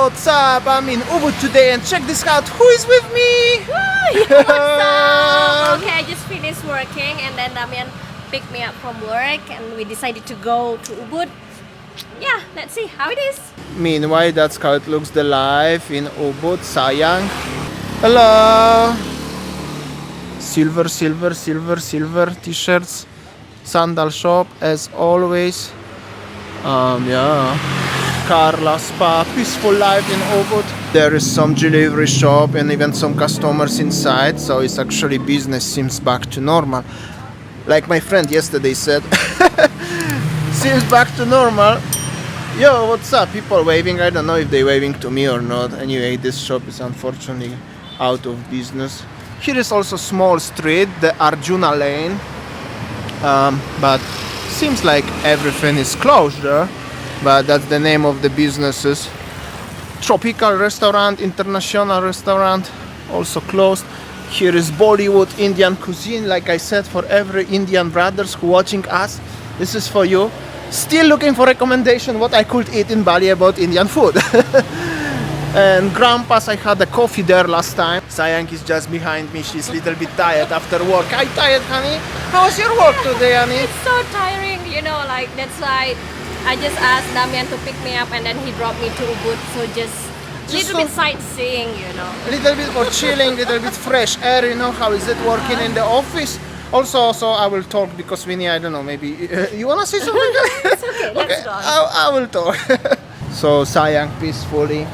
what's up? I'm in Ubud today and check this out. Who is with me? What's up? Okay, I just finished working and then Damian picked me up from work and we decided to go to Ubud. Yeah, let's see how it is. Meanwhile, that's how it looks the life in Ubud, Sayang. Hello. Silver, silver, silver, silver t-shirts. Sandal shop as always. Yeah. Carla Spa, peaceful life in Ubud. There is some delivery shop and even some customers inside, so it's actually business seems back to normal. Like my friend yesterday said, seems back to normal. Yo, what's up? People waving. I don't know if they're waving to me or not. Anyway, this shop is unfortunately out of business. Here is also small street, the Arjuna Lane. But seems like everything is closed there. But that's the name of the businesses. Tropical restaurant, international restaurant, also closed. Here is Bollywood Indian cuisine. Like I said, for every Indian brothers who watching us, this is for you. Still looking for recommendation what I could eat in Bali about Indian food. And Grandpa's, I had a coffee there last time. Sayang is just behind me. She's a little bit tired after work. Are you tired, honey? How was your work today, honey? It's so tiring, like that's why I just asked Damian to pick me up and then he brought me to Ubud. So just little bit sightseeing, A little bit for chilling, little bit fresh air, how is it working in the office? Also, I will talk because Winnie, I don't know, maybe you wanna say something? It's okay, let's go. I will talk. So Sayang peacefully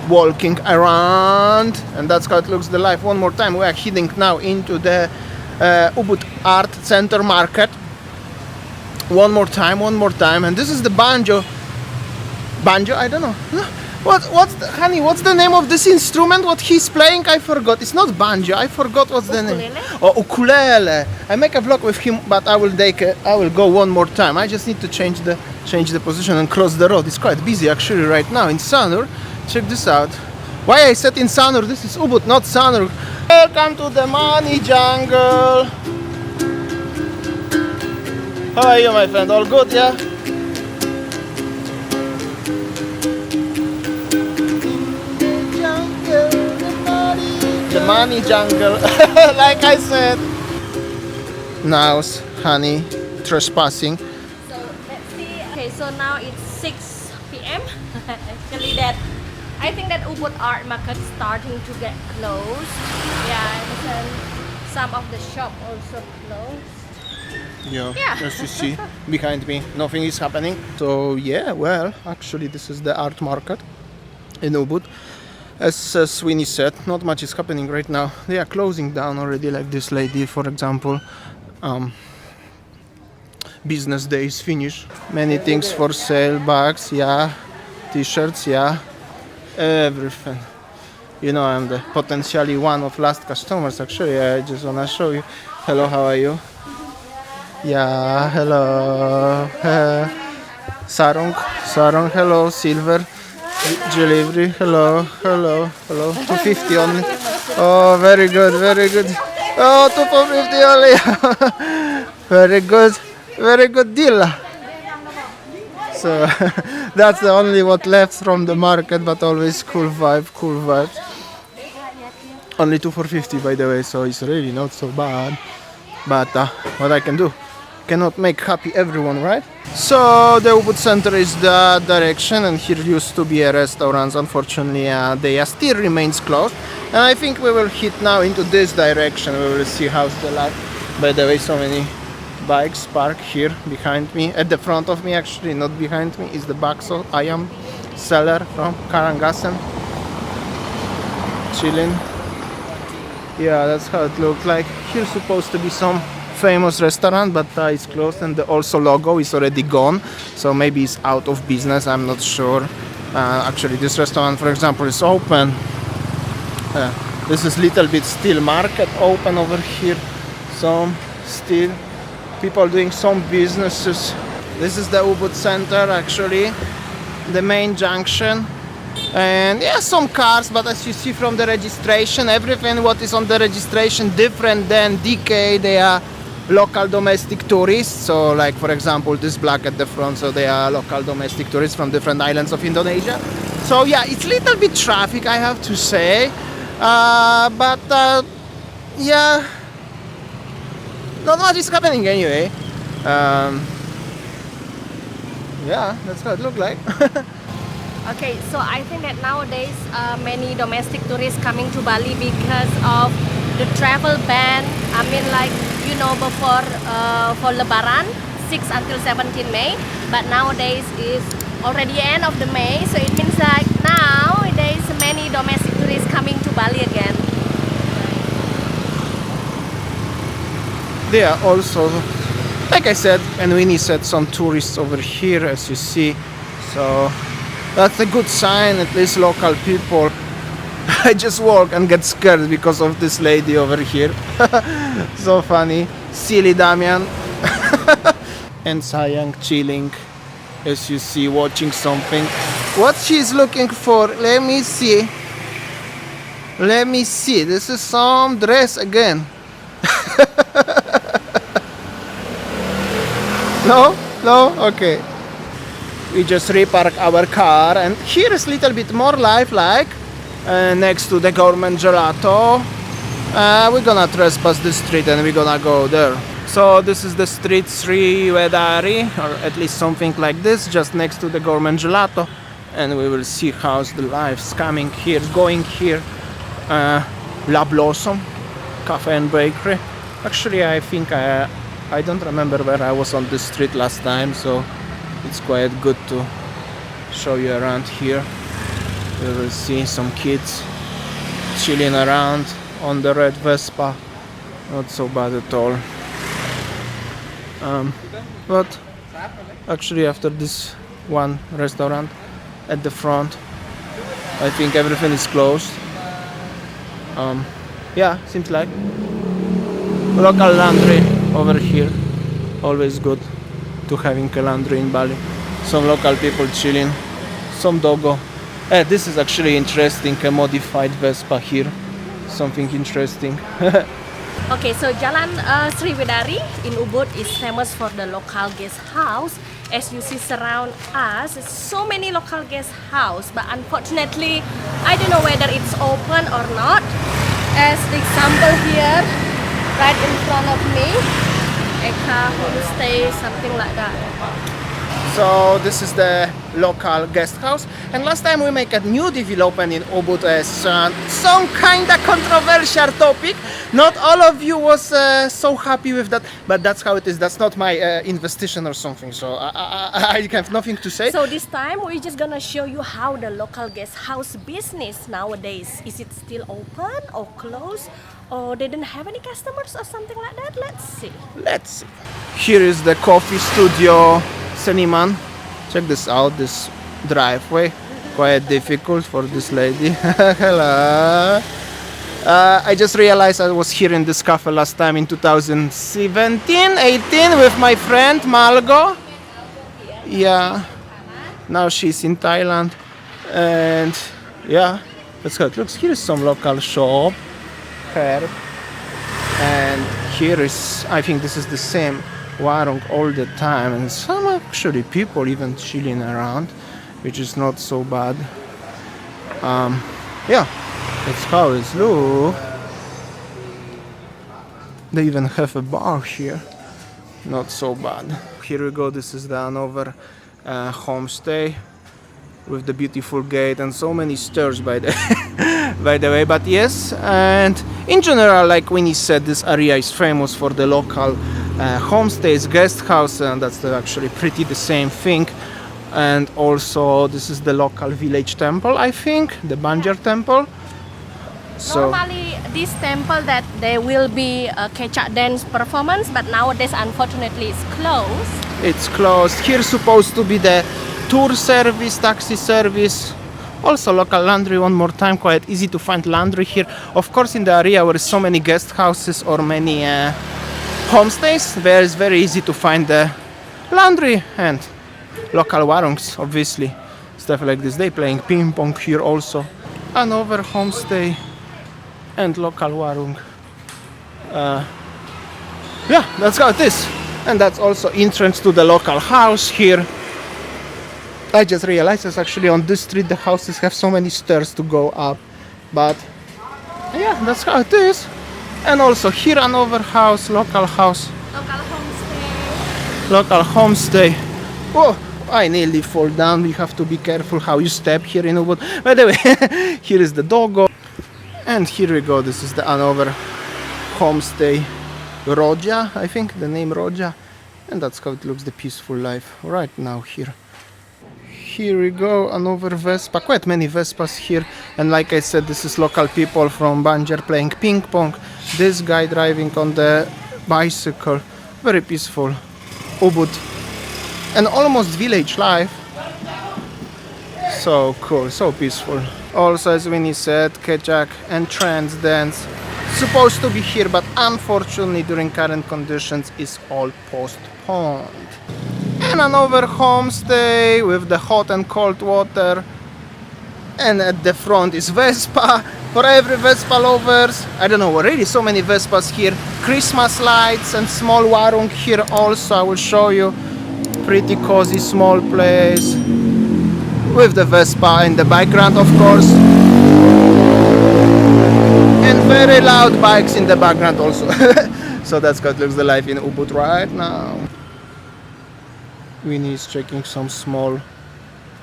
walking around, and that's how it looks the life. One more time, we are heading now into the Ubud Art Center Market. One more time, and this is the banjo. I don't know. What's the name of this instrument? What he's playing? I forgot. It's not banjo. I forgot what's the name. Oh, ukulele. I make a vlog with him, but I will go one more time. I just need to change the position and cross the road. It's quite busy actually right now in Sanur. Check this out. Why I said in Sanur? This is Ubud, not Sanur. Welcome to the money jungle. How are you, my friend? All good, yeah? The money jungle, like I said. Now's honey trespassing. So let's see. Okay, so now it's 6 p.m. Actually, I think that Ubud Art Market is starting to get closed. Yeah, and then some of the shop also closed. Yeah, as you see behind me, nothing is happening. So yeah, well, actually this is the art market in Ubud. As Sweeney said, not much is happening right now. They are closing down already, like this lady, for example. Business day is finished. Many things for sale, bags, yeah, t-shirts, yeah, everything. I'm the potentially one of last customers. Actually, I just wanna show you. Hello, how are you? Yeah, hello. Sarong, hello, silver. Delivery, hello. 250 only. Oh, very good. Oh, 250 only. Very good deal. So that's the only what left from the market, but always cool vibe. Only 2 for 50, by the way, so it's really not so bad. But what I can do? Cannot make happy everyone, right? So the Ubud Center is the direction, and here used to be a restaurant. Unfortunately, they still remains closed, and I think we will hit now into this direction. We will see how's the life. By the way, so many bikes parked here behind me, at the front of me actually, not behind me, is the Bakso Ayam seller from Karangasan. Chilling. Yeah, that's how it looked like. Here's supposed to be some famous restaurant, but it's closed, and the also logo is already gone, so maybe it's out of business. I'm not sure. Actually, this restaurant, for example, is open. This is little bit still market open over here. Some still people doing some businesses. This is the Ubud Center, actually, the main junction. And yeah, some cars, but as you see from the registration, everything what is on the registration different than DK. They are local domestic tourists. So like for example this black at the front, so they are local domestic tourists from different islands of Indonesia. So yeah, it's a little bit traffic, I have to say, but yeah, not much is happening anyway. Yeah, that's how it looks like. Okay, so I think that nowadays many domestic tourists coming to Bali because of the travel ban. I mean, like, you know, before for Lebaran, 6 until 17 May, but nowadays is already end of the May, so it means like nowadays many domestic tourists coming to Bali again. There are also, like I said, and Winnie said, some tourists over here, as you see. So that's a good sign, at least local people. I just walk and get scared because of this lady over here. So funny. Silly Damian. And Sayang chilling, as you see, watching something. What she's looking for, let me see. Let me see. This is some dress again. No? No? Okay. We just repark our car, and here is a little bit more lifelike, next to the government gelato. We're gonna trespass the street and we're gonna go there. So this is the street Sriwedari, or at least something like this, just next to the government gelato, and we will see how's the life's coming here, going here. La Blossom Cafe and Bakery. Actually, I think I don't remember where I was on this street last time, so it's quite good to show you around here. We will see some kids chilling around on the red Vespa. Not so bad at all. But actually after this one restaurant at the front, I think everything is closed. Yeah, seems like. Local laundry over here. Always good to having a laundry in Bali. Some local people chilling, some doggo. This is actually interesting, a modified Vespa here. Something interesting. Okay, so Jalan Sriwedari in Ubud is famous for the local guest house. As you see surround us, so many local guest house, but unfortunately, I don't know whether it's open or not. As the example here, right in front of me, Eka Homestay, something like that. So this is the local guest house, and last time we make a new development in Ubud as some kind of controversial topic. Not all of you was so happy with that, but that's how it is. That's not my investigation or something, so I have nothing to say. So this time we're just gonna show you how the local guest house business nowadays. Is it still open or closed, or they didn't have any customers or something like that? Let's see. Let's see. Here is the coffee studio Seniman. Check this out, this driveway. Quite difficult for this lady. Hello. I just realized I was here in this cafe last time in 2017, 18 with my friend Malgo. Yeah. Now she's in Thailand. And yeah, that's how it looks. Here is some local shop. Herb. And here is, I think this is the same warung all the time, and some actually people even chilling around, which is not so bad. Yeah, that's how it looks. They even have a bar here, not so bad. Here we go. This is the another homestay with the beautiful gate and so many stairs by the by the way. But yes, and in general, like Winnie said, this area is famous for the local homestays, guest house, and that's actually pretty the same thing. And also this is the local village temple, I think, the Banjar temple. So normally this temple that there will be a Kecak dance performance, but nowadays unfortunately it's closed. It's closed. Here supposed to be the tour service, taxi service. Also local laundry one more time, quite easy to find laundry here. Of course in the area where so many guest houses or many homestays, there is very easy to find the laundry and local warungs, obviously. Stuff like this. They playing ping pong here also. Another homestay and local warung. yeah, that's how it is. And that's also entrance to the local house here. I just realized it's actually on this street the houses have so many stairs to go up. But yeah, that's how it is. And also here another house, local house. Local homestay. Local homestay. Oh, I nearly fall down. We have to be careful how you step here in Ubud. By the way, here is the doggo. And here we go. This is the another homestay. Roja, I think the name Roja. And that's how it looks, the peaceful life right now here. Here we go, another Vespa, quite many Vespas here. And like I said, this is local people from Banjar playing ping pong. This guy driving on the bicycle, very peaceful. Ubud, and almost village life. So cool, so peaceful. Also, as Winnie said, Kajak and Trans Dance supposed to be here, but unfortunately during current conditions is all postponed. And another homestay with the hot and cold water. And at the front is Vespa for every Vespa lovers. I don't know, already so many Vespas here. Christmas lights and small warung here also. I will show you. Pretty cozy small place with the Vespa in the background, of course. And very loud bikes in the background also. So that's how it looks the life in Ubud right now. Winnie is checking some small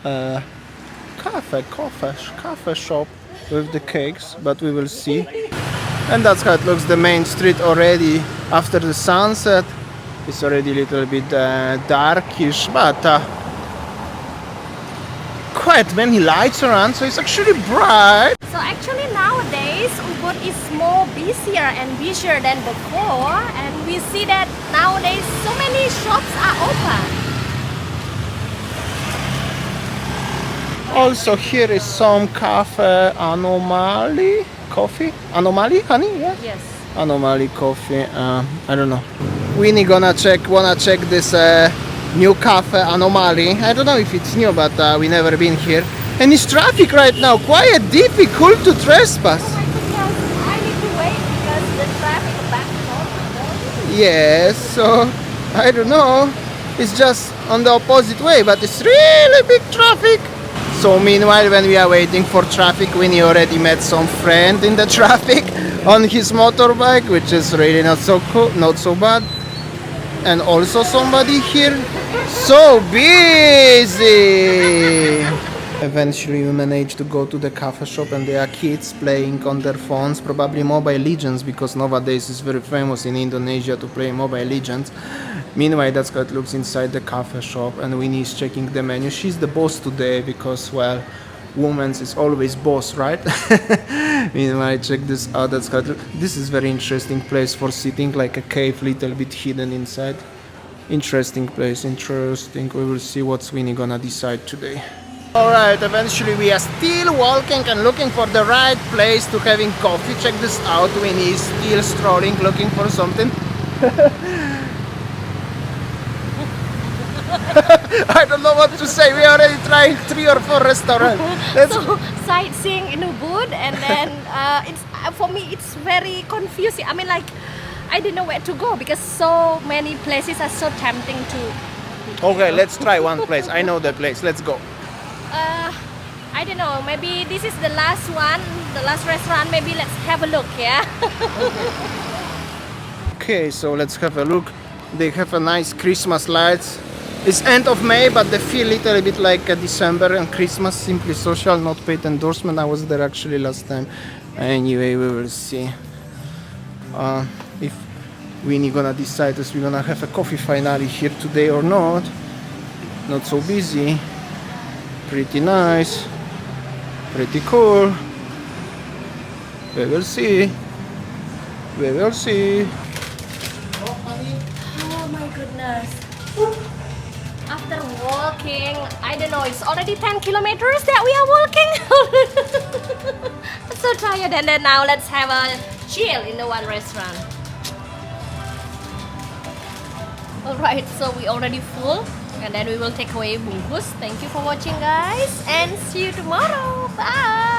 cafe shop with the cakes, but we will see. And that's how it looks, the main street already after the sunset. It's already a little bit darkish, but quite many lights around, so it's actually bright. So actually nowadays Ubud is more busier and busier than before, and we see that nowadays so many shops are open. Also here is some cafe Anomaly coffee. Anomaly, honey? Yeah. Yes. Anomaly coffee. I don't know. Winnie wanna check this new cafe Anomaly. I don't know if it's new, but we never been here. And it's traffic right now. Quite difficult to trespass. Oh my goodness, I need to wait because the traffic back home. Yes. So I don't know. It's just on the opposite way, but it's really big traffic. So meanwhile, when we are waiting for traffic, Winnie already met some friend in the traffic on his motorbike, which is really not so cool, not so bad. And also somebody here, so busy. Eventually we managed to go to the cafe shop, and there are kids playing on their phones, probably Mobile Legends, because nowadays it's very famous in Indonesia to play Mobile Legends. Meanwhile, that's how it looks inside the cafe shop, and Winnie is checking the menu. She's the boss today because, well, women's is always boss, right? Meanwhile, check this out. That's how it looks. This is very interesting place for sitting, like a cave, little bit hidden inside. Interesting place, interesting. We will see what Winnie gonna decide today. Alright, eventually we are still walking and looking for the right place to having coffee. Check this out. Winnie is still strolling, looking for something. I don't know what to say. We already tried 3 or 4 restaurants. So sightseeing in Ubud, and then it's for me it's very confusing. I mean, like, I don't know where to go because so many places are so tempting to. Okay, let's try one place. I know the place. Let's go. I don't know. Maybe this is the last one, the last restaurant. Maybe let's have a look. Yeah. Okay, so let's have a look. They have a nice Christmas lights. It's end of May, but they feel a little bit like December and Christmas. Simply Social, not paid endorsement. I was there actually last time. Anyway, we will see if Winnie gonna decide if we're gonna have a coffee finale here today or not. Not so busy. Pretty nice. Pretty cool. We will see. We will see. Oh my goodness. After walking, I don't know, it's already 10 kilometers that we are walking. I'm so tired, and then now let's have a chill in the one restaurant. Alright, so we already full, and then we will take away bungkus. Thank you for watching, guys, and see you tomorrow. Bye.